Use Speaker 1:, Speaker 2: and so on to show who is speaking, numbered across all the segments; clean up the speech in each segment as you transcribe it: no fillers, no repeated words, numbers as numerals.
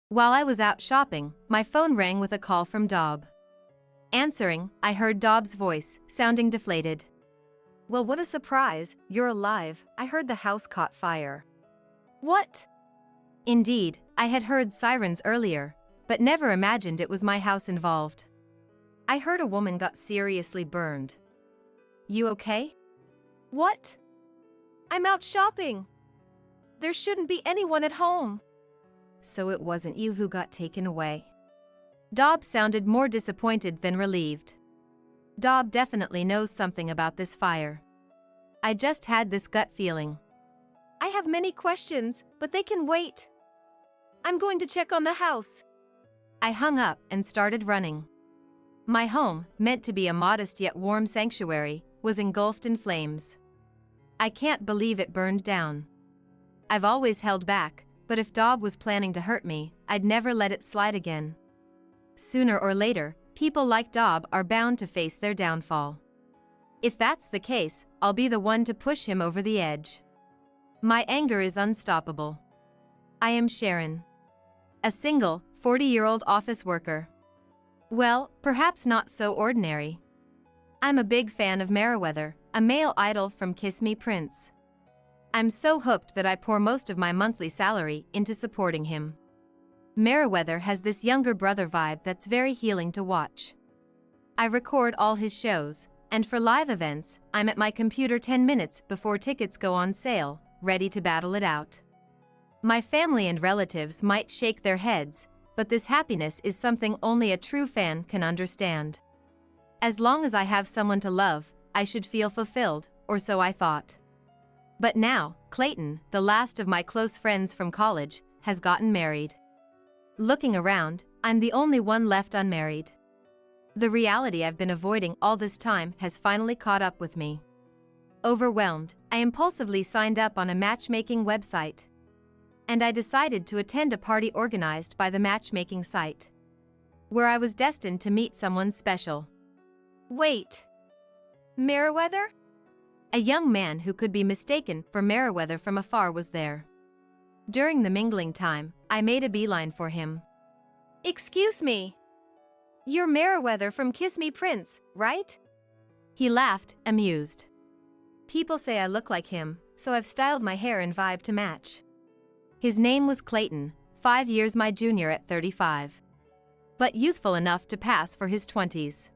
Speaker 1: While I was out shopping, my phone rang with a call from Dob. Answering, I heard Dob's voice, sounding deflated. "Well, what a surprise, you're alive. I heard the house caught fire." "What?" Indeed, I had heard sirens earlier, but never imagined it was my house involved. "I heard a woman got seriously burned." "You okay?" "What?" "I'm out shopping. There shouldn't be anyone at home." "So it wasn't you who got taken away?" Dob sounded more disappointed than relieved. Dob definitely knows something about this fire. I just had this gut feeling. "I have many questions, but they can wait. I'm going to check on the house." I hung up and started running. My home, meant to be a modest yet warm sanctuary, was engulfed in flames. I can't believe it burned down. I've always held back, but if Dob was planning to hurt me, I'd never let it slide again. Sooner or later, people like Dob are bound to face their downfall. If that's the case, I'll be the one to push him over the edge. My anger is unstoppable. I am Sharon. A single, 40-year-old office worker. Well, perhaps not so ordinary. I'm a big fan of Meriwether, a male idol from Kiss Me Prince. I'm so hooked that I pour most of my monthly salary into supporting him. Meriwether has this younger brother vibe that's very healing to watch. I record all his shows, and for live events, I'm at my computer 10 minutes before tickets go on sale, ready to battle it out. My family and relatives might shake their heads, but this happiness is something only a true fan can understand. As long as I have someone to love, I should feel fulfilled, or so I thought. But now, Clayton, the last of my close friends from college, has gotten married. Looking around, I'm the only one left unmarried. The reality I've been avoiding all this time has finally caught up with me. Overwhelmed, I impulsively signed up on a matchmaking website. And I decided to attend a party organized by the matchmaking site, where I was destined to meet someone special. Wait. Meriwether? A young man who could be mistaken for Meriwether from afar was there. During the mingling time, I made a beeline for him. "Excuse me. You're Meriwether from Kiss Me Prince, right?" He laughed, amused. "People say I look like him, so I've styled my hair and vibe to match." His name was Clayton, 5 years my junior at 35. But youthful enough to pass for his 20s.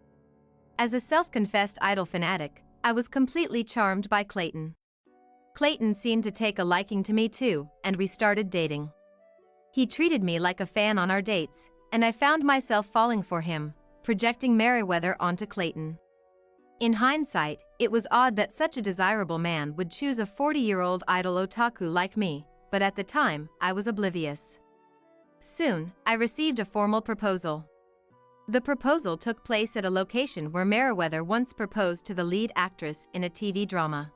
Speaker 1: As a self-confessed idol fanatic, I was completely charmed by Clayton. Clayton seemed to take a liking to me too, and we started dating. He treated me like a fan on our dates, and I found myself falling for him, projecting Meriwether onto Clayton. In hindsight, it was odd that such a desirable man would choose a 40-year-old idol otaku like me, but at the time, I was oblivious. Soon, I received a formal proposal. The proposal took place at a location where Meriwether once proposed to the lead actress in a TV drama.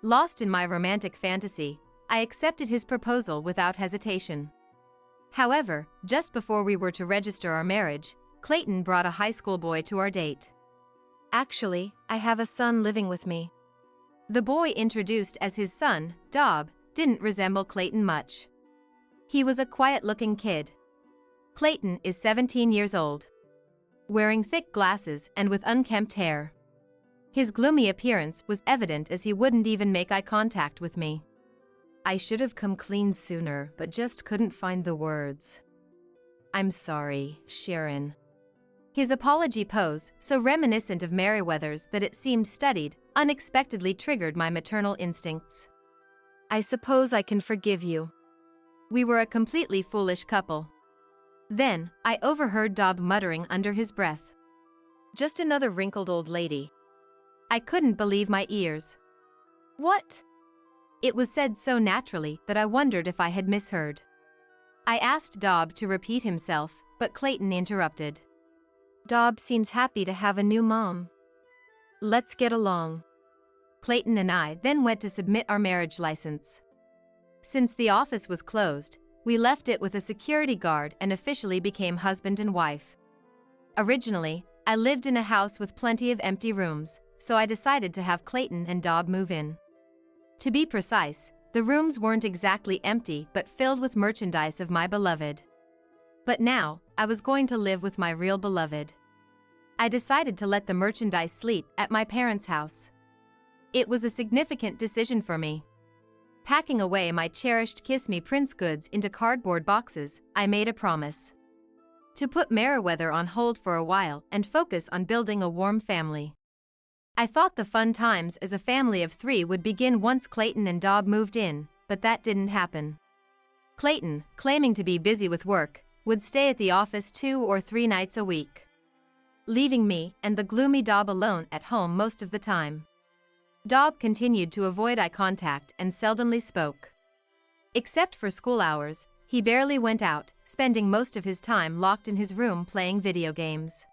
Speaker 1: Lost in my romantic fantasy, I accepted his proposal without hesitation. However, just before we were to register our marriage, Clayton brought a high school boy to our date. "Actually, I have a son living with me." The boy introduced as his son, Dob, didn't resemble Clayton much. He was a quiet-looking kid. Clayton is 17 years old. Wearing thick glasses and with unkempt hair. His gloomy appearance was evident as he wouldn't even make eye contact with me. "I should have come clean sooner, but just couldn't find the words. I'm sorry, Sharon." His apology pose, so reminiscent of Meriwether's that it seemed studied, unexpectedly triggered my maternal instincts. "I suppose I can forgive you." We were a completely foolish couple. Then, I overheard Dob muttering under his breath. "Just another wrinkled old lady." I couldn't believe my ears. "What?" It was said so naturally that I wondered if I had misheard. I asked Dob to repeat himself, but Clayton interrupted. "Dob seems happy to have a new mom. Let's get along." Clayton and I then went to submit our marriage license. Since the office was closed, we left it with a security guard and officially became husband and wife. Originally, I lived in a house with plenty of empty rooms, so I decided to have Clayton and Dob move in. To be precise, the rooms weren't exactly empty but filled with merchandise of my beloved. But now, I was going to live with my real beloved. I decided to let the merchandise sleep at my parents' house. It was a significant decision for me. Packing away my cherished Kiss Me Prince goods into cardboard boxes, I made a promise to put Meriwether on hold for a while and focus on building a warm family. I thought the fun times as a family of 3 would begin once Clayton and Dob moved in, but that didn't happen. Clayton, claiming to be busy with work, would stay at the office 2 or 3 nights a week, leaving me and the gloomy Dob alone at home most of the time. Dob continued to avoid eye contact and seldomly spoke. Except for school hours, he barely went out, spending most of his time locked in his room playing video games.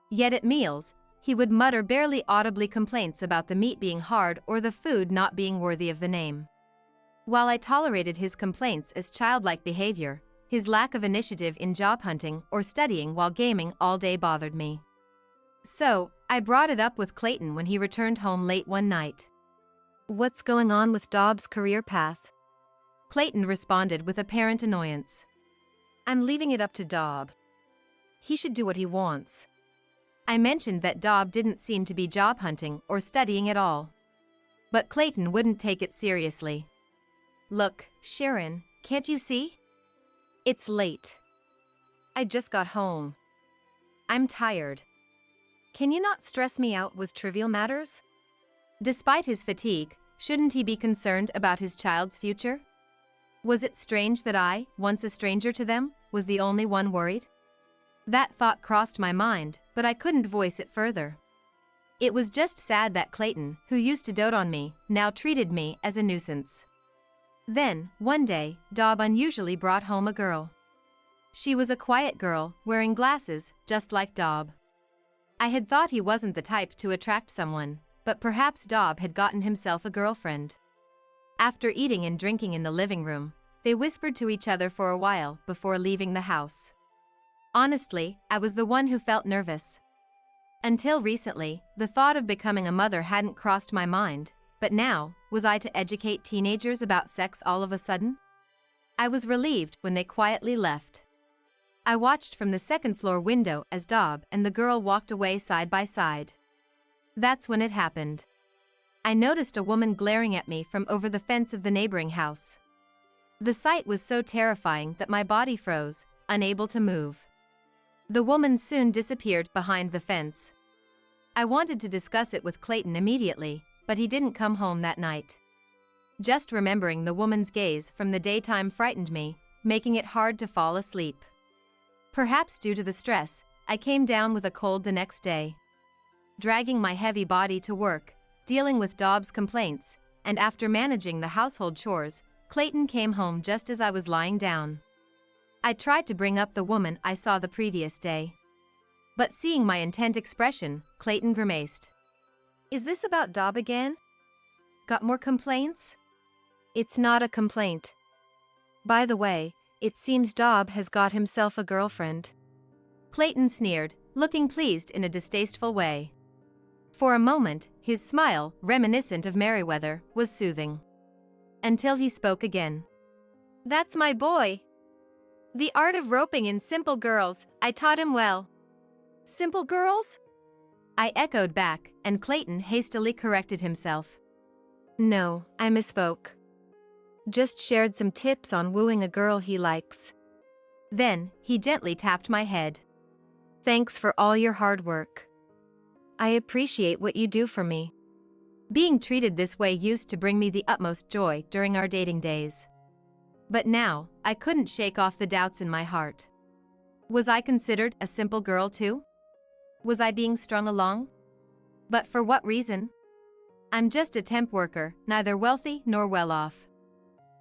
Speaker 1: Yet at meals, he would mutter barely audibly complaints about the meat being hard or the food not being worthy of the name. While I tolerated his complaints as childlike behavior, his lack of initiative in job hunting or studying while gaming all day bothered me. So, I brought it up with Clayton when he returned home late one night. "What's going on with Dob's career path?" Clayton responded with apparent annoyance. "I'm leaving it up to Dob. He should do what he wants." I mentioned that Dob didn't seem to be job hunting or studying at all. But Clayton wouldn't take it seriously. "Look, Sharon, can't you see? It's late. I just got home. I'm tired. Can you not stress me out with trivial matters?" Despite his fatigue, shouldn't he be concerned about his child's future? Was it strange that I, once a stranger to them, was the only one worried? That thought crossed my mind, but I couldn't voice it further. It was just sad that Clayton, who used to dote on me, now treated me as a nuisance. Then, one day, Dob unusually brought home a girl. She was a quiet girl, wearing glasses, just like Dob. I had thought he wasn't the type to attract someone, but perhaps Dob had gotten himself a girlfriend. After eating and drinking in the living room, they whispered to each other for a while before leaving the house. Honestly, I was the one who felt nervous. Until recently, the thought of becoming a mother hadn't crossed my mind, but now, was I to educate teenagers about sex all of a sudden? I was relieved when they quietly left. I watched from the second-floor window as Dob and the girl walked away side by side. That's when it happened. I noticed a woman glaring at me from over the fence of the neighboring house. The sight was so terrifying that my body froze, unable to move. The woman soon disappeared behind the fence. I wanted to discuss it with Clayton immediately, but he didn't come home that night. Just remembering the woman's gaze from the daytime frightened me, making it hard to fall asleep. Perhaps due to the stress, I came down with a cold the next day. Dragging my heavy body to work, dealing with Dob's complaints, and after managing the household chores, Clayton came home just as I was lying down. I tried to bring up the woman I saw the previous day. But seeing my intent expression, Clayton grimaced. "Is this about Dob again? Got more complaints?" "It's not a complaint. By the way, it seems Dob has got himself a girlfriend." Clayton sneered, looking pleased in a distasteful way. For a moment, his smile, reminiscent of Meriwether, was soothing. Until he spoke again. "That's my boy. The art of roping in simple girls, I taught him well." "Simple girls?" I echoed back, and Clayton hastily corrected himself. "No, I misspoke. Just shared some tips on wooing a girl he likes." Then, he gently tapped my head. "Thanks for all your hard work. I appreciate what you do for me." Being treated this way used to bring me the utmost joy during our dating days. But now, I couldn't shake off the doubts in my heart. Was I considered a simple girl too? Was I being strung along? But for what reason? I'm just a temp worker, neither wealthy nor well off.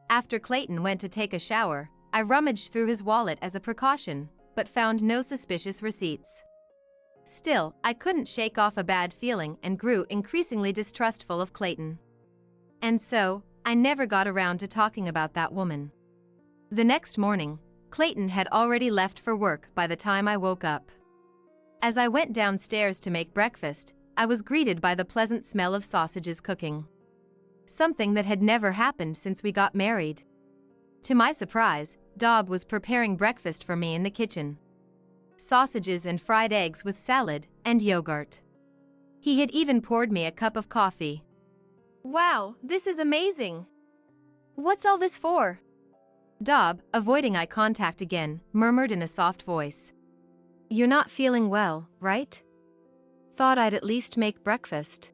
Speaker 1: After Clayton went to take a shower, I rummaged through his wallet as a precaution, but found no suspicious receipts. Still, I couldn't shake off a bad feeling and grew increasingly distrustful of Clayton. And so, I never got around to talking about that woman. The next morning, Clayton had already left for work by the time I woke up. As I went downstairs to make breakfast, I was greeted by the pleasant smell of sausages cooking. Something that had never happened since we got married. To my surprise, Dob was preparing breakfast for me in the kitchen. Sausages and fried eggs with salad and yogurt. He had even poured me a cup of coffee. Wow, this is amazing! What's all this for? Dob, avoiding eye contact again, murmured in a soft voice. You're not feeling well, right? Thought I'd at least make breakfast.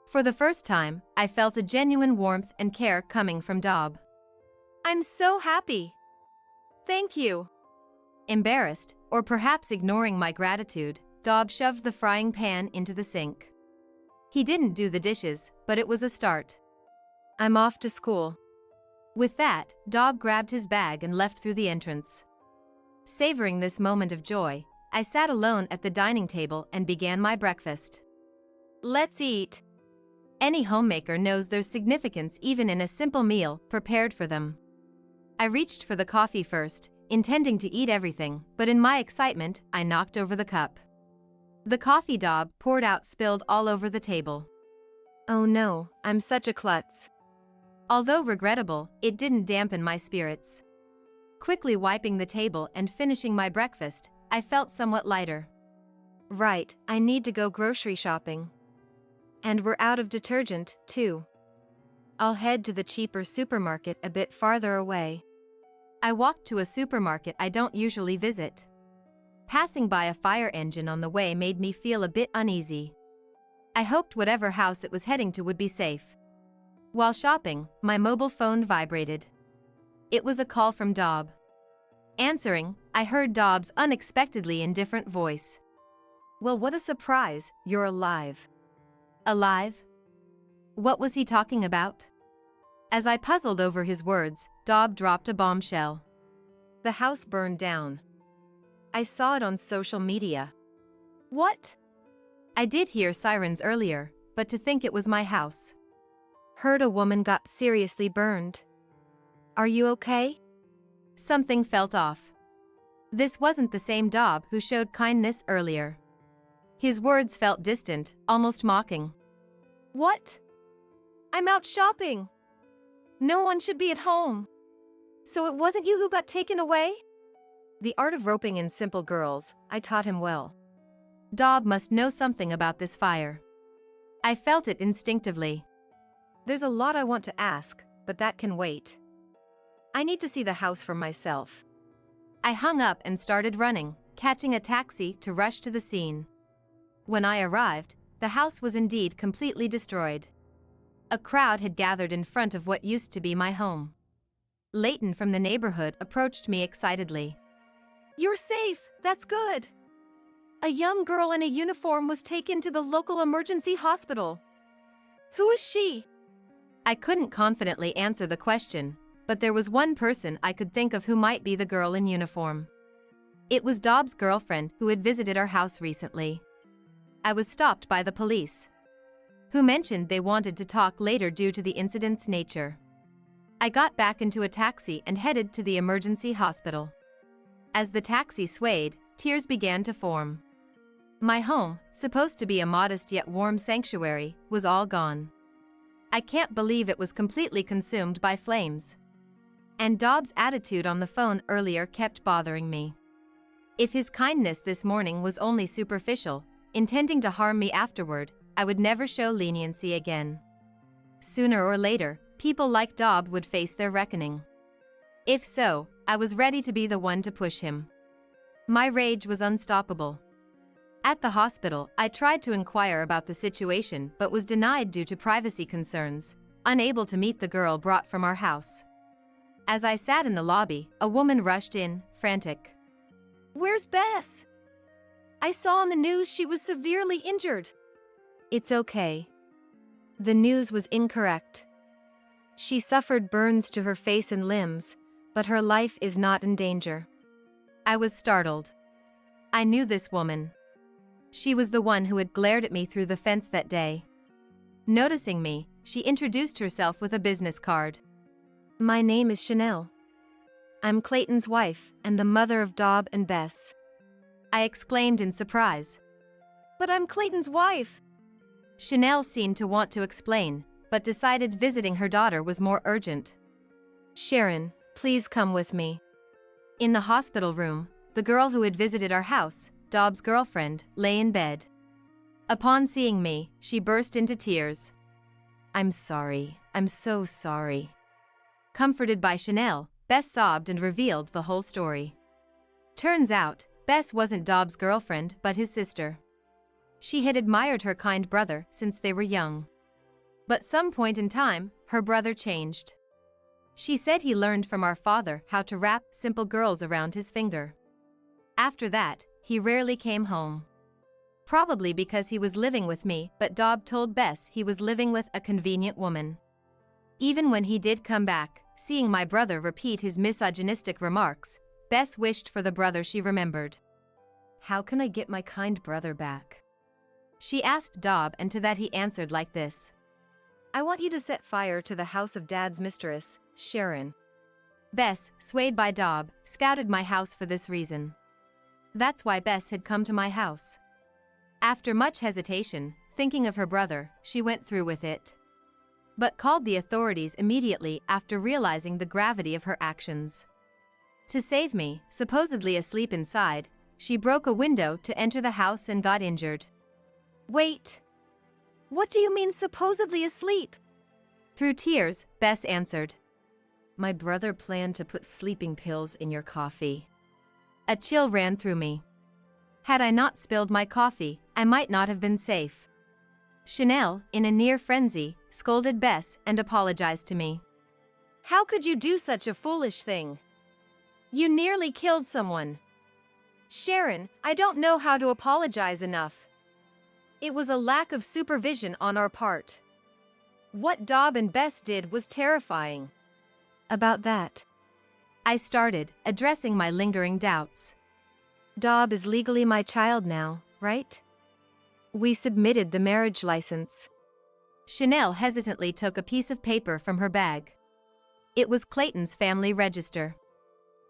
Speaker 1: For the first time, I felt a genuine warmth and care coming from Dob. I'm so happy. Thank you. Embarrassed, or perhaps ignoring my gratitude, Dob shoved the frying pan into the sink. He didn't do the dishes, but it was a start. I'm off to school. With that, Dob grabbed his bag and left through the entrance. Savoring this moment of joy, I sat alone at the dining table and began my breakfast. Let's eat. Any homemaker knows there's significance even in a simple meal prepared for them. I reached for the coffee first, intending to eat everything, but in my excitement, I knocked over the cup. The coffee Dob poured out spilled all over the table. Oh no, I'm such a klutz. Although regrettable, it didn't dampen my spirits. Quickly wiping the table and finishing my breakfast, I felt somewhat lighter. Right, I need to go grocery shopping. And we're out of detergent, too. I'll head to the cheaper supermarket a bit farther away. I walked to a supermarket I don't usually visit. Passing by a fire engine on the way made me feel a bit uneasy. I hoped whatever house it was heading to would be safe. While shopping, my mobile phone vibrated. It was a call from Dob. Answering, I heard Dob's unexpectedly indifferent voice. Well, what a surprise, you're alive. Alive? What was he talking about? As I puzzled over his words, Dob dropped a bombshell. The house burned down. I saw it on social media. What? I did hear sirens earlier, but to think it was my house. Heard a woman got seriously burned. Are you okay? Something felt off. This wasn't the same Dob who showed kindness earlier. His words felt distant, almost mocking. What? I'm out shopping. No one should be at home. So it wasn't you who got taken away? The art of roping in simple girls, I taught him well. Dob must know something about this fire. I felt it instinctively. There's a lot I want to ask, but that can wait. I need to see the house for myself. I hung up and started running, catching a taxi to rush to the scene. When I arrived, the house was indeed completely destroyed. A crowd had gathered in front of what used to be my home. Leighton from the neighborhood approached me excitedly. You're safe, that's good. A young girl in a uniform was taken to the local emergency hospital. Who is she? I couldn't confidently answer the question, but there was one person I could think of who might be the girl in uniform. It was Dob's girlfriend who had visited our house recently. I was stopped by the police, who mentioned they wanted to talk later due to the incident's nature. I got back into a taxi and headed to the emergency hospital. As the taxi swayed, tears began to form. My home, supposed to be a modest yet warm sanctuary, was all gone. I can't believe it was completely consumed by flames. And Dob's attitude on the phone earlier kept bothering me. If his kindness this morning was only superficial, intending to harm me afterward, I would never show leniency again. Sooner or later, people like Dob would face their reckoning. If so, I was ready to be the one to push him. My rage was unstoppable. At the hospital, I tried to inquire about the situation but was denied due to privacy concerns, unable to meet the girl brought from our house. As I sat in the lobby, a woman rushed in, frantic. Where's Bess? I saw on the news she was severely injured. It's okay. The news was incorrect. She suffered burns to her face and limbs, but her life is not in danger. I was startled. I knew this woman. She was the one who had glared at me through the fence that day. Noticing me, she introduced herself with a business card. My name is Chanel. I'm Clayton's wife and the mother of Dob and Bess. I exclaimed in surprise. But I'm Clayton's wife. Chanel seemed to want to explain, but decided visiting her daughter was more urgent. Sharon, please come with me. In the hospital room, the girl who had visited our house, Dobb's girlfriend, lay in bed. Upon seeing me, she burst into tears. "I'm sorry, I'm so sorry." Comforted by Chanel, Bess sobbed and revealed the whole story. Turns out, Bess wasn't Dobb's girlfriend but his sister. She had admired her kind brother since they were young. But some point in time, her brother changed. She said he learned from our father how to wrap simple girls around his finger. After that, he rarely came home. Probably because he was living with me, but Dobb told Bess he was living with a convenient woman. Even when he did come back, seeing my brother repeat his misogynistic remarks, Bess wished for the brother she remembered. "How can I get my kind brother back?" she asked Dobb, and to that he answered like this. "I want you to set fire to the house of Dad's mistress, Sharon." Bess, swayed by Dobb, scouted my house for this reason. That's why Bess had come to my house. After much hesitation, thinking of her brother, she went through with it. But called the authorities immediately after realizing the gravity of her actions. To save me, supposedly asleep inside, she broke a window to enter the house and got injured. "Wait. What do you mean supposedly asleep?" Through tears, Bess answered. "My brother planned to put sleeping pills in your coffee." A chill ran through me. Had I not spilled my coffee, I might not have been safe. Chanel, in a near frenzy, scolded Bess and apologized to me. "How could you do such a foolish thing? You nearly killed someone." "Sharon, I don't know how to apologize enough. It was a lack of supervision on our part. What Dobb and Bess did was terrifying." "About that," I started, addressing my lingering doubts. "Dobb is legally my child now, right? We submitted the marriage license." Chanel hesitantly took a piece of paper from her bag. It was Clayton's family register.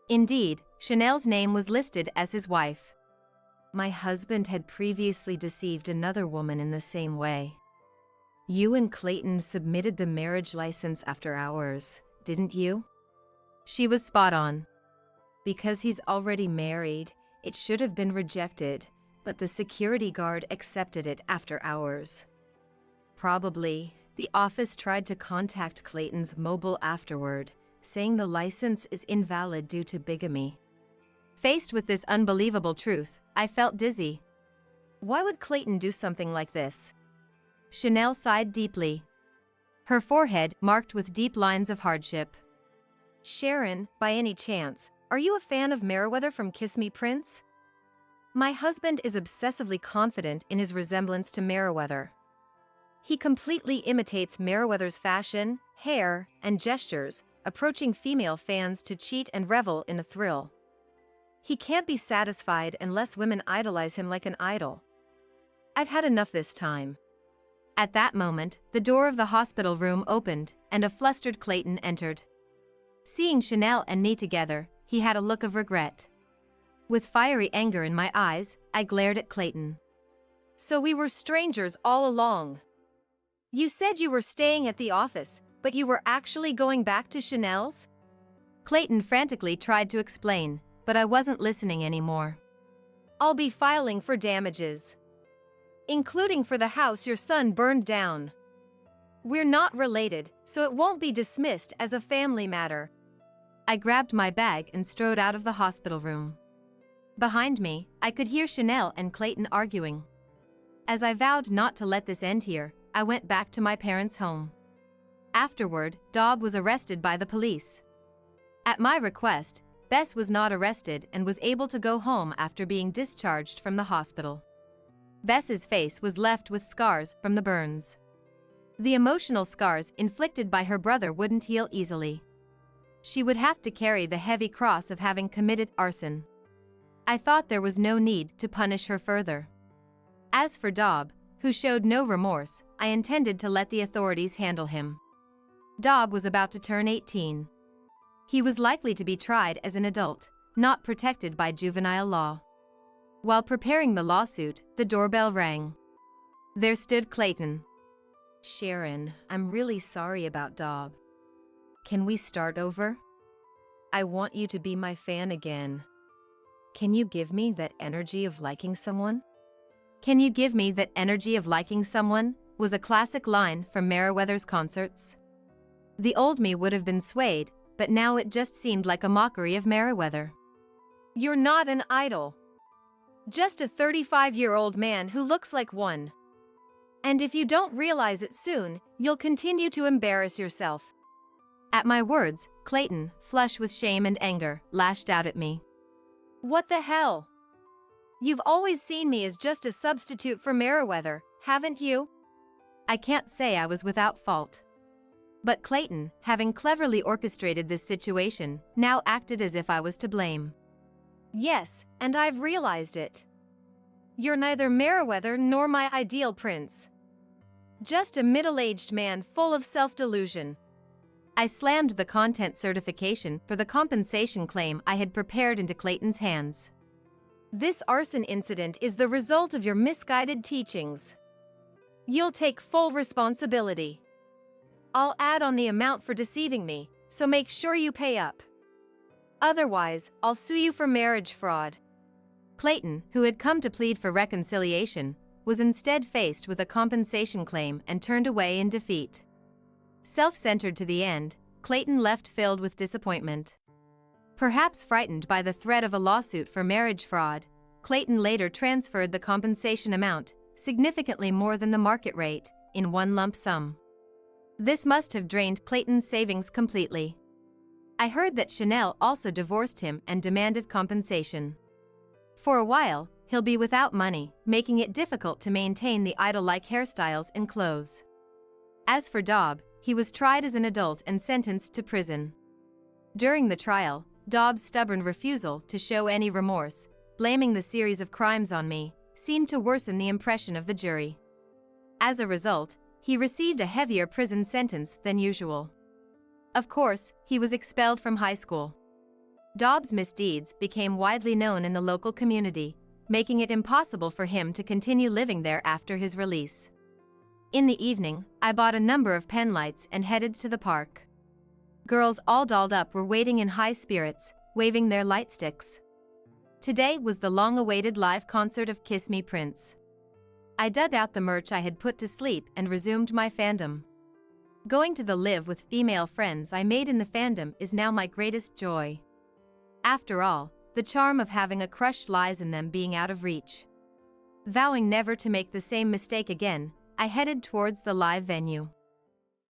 Speaker 1: Indeed, Chanel's name was listed as his wife. "My husband had previously deceived another woman in the same way. You and Clayton submitted the marriage license after hours, didn't you?" She was spot on. "Because he's already married, it should have been rejected, but the security guard accepted it after hours. Probably, the office tried to contact Clayton's mobile afterward, saying the license is invalid due to bigamy." Faced with this unbelievable truth, I felt dizzy. Why would Clayton do something like this? Chanel sighed deeply, her forehead marked with deep lines of hardship. "Sharon, by any chance, are you a fan of Meriwether from Kiss Me Prince? My husband is obsessively confident in his resemblance to Meriwether. He completely imitates Meriwether's fashion, hair, and gestures, approaching female fans to cheat and revel in a thrill. He can't be satisfied unless women idolize him like an idol. I've had enough this time." At that moment, the door of the hospital room opened, and a flustered Clayton entered. Seeing Chanel and me together, he had a look of regret. With fiery anger in my eyes, I glared at Clayton. "So we were strangers all along. You said you were staying at the office, but you were actually going back to Chanel's?" Clayton frantically tried to explain, but I wasn't listening anymore. "I'll be filing for damages, including for the house your son burned down. We're not related, so it won't be dismissed as a family matter." I grabbed my bag and strode out of the hospital room. Behind me, I could hear Chanel and Clayton arguing. As I vowed not to let this end here, I went back to my parents' home. Afterward, Dobb was arrested by the police. At my request, Bess was not arrested and was able to go home after being discharged from the hospital. Bess's face was left with scars from the burns. The emotional scars inflicted by her brother wouldn't heal easily. She would have to carry the heavy cross of having committed arson. I thought there was no need to punish her further. As for Dobb, who showed no remorse, I intended to let the authorities handle him. Dobb was about to turn 18. He was likely to be tried as an adult, not protected by juvenile law. While preparing the lawsuit, the doorbell rang. There stood Clayton. "Sharon, I'm really sorry about Dobb. Can we start over?" I want you to be my fan again. Can you give me that energy of liking someone? Can you give me that energy of liking someone? Was a classic line from Meriwether's concerts. The old me would have been swayed, but now it just seemed like a mockery of Meriwether. You're not an idol. Just a 35-year-old man who looks like one. And if you don't realize it soon, you'll continue to embarrass yourself. At my words, Clayton, flush with shame and anger, lashed out at me. What the hell? You've always seen me as just a substitute for Meriwether, haven't you? I can't say I was without fault. But Clayton, having cleverly orchestrated this situation, now acted as if I was to blame. Yes, and I've realized it. You're neither Meriwether nor my ideal prince. Just a middle-aged man full of self-delusion. I slammed the content certification for the compensation claim I had prepared into Clayton's hands. This arson incident is the result of your misguided teachings. You'll take full responsibility. I'll add on the amount for deceiving me, so make sure you pay up. Otherwise, I'll sue you for marriage fraud. Clayton, who had come to plead for reconciliation, was instead faced with a compensation claim and turned away in defeat. Self-centered to the end, Clayton left filled with disappointment. Perhaps frightened by the threat of a lawsuit for marriage fraud, Clayton later transferred the compensation amount, significantly more than the market rate, in one lump sum. This must have drained Clayton's savings completely. I heard that Chanel also divorced him and demanded compensation. For a while, he'll be without money, making it difficult to maintain the idol-like hairstyles and clothes. As for Daub, he was tried as an adult and sentenced to prison. During the trial, Daub's stubborn refusal to show any remorse, blaming the series of crimes on me, seemed to worsen the impression of the jury. As a result, he received a heavier prison sentence than usual. Of course, he was expelled from high school. Daub's misdeeds became widely known in the local community, making it impossible for him to continue living there after his release. In the evening, I bought a number of pen lights and headed to the park. Girls all dolled up were waiting in high spirits, waving their light sticks. Today was the long-awaited live concert of Kiss Me Prince. I dug out the merch I had put to sleep and resumed my fandom. Going to the live with female friends I made in the fandom is now my greatest joy. After all, the charm of having a crush lies in them being out of reach. Vowing never to make the same mistake again, I headed towards the live venue.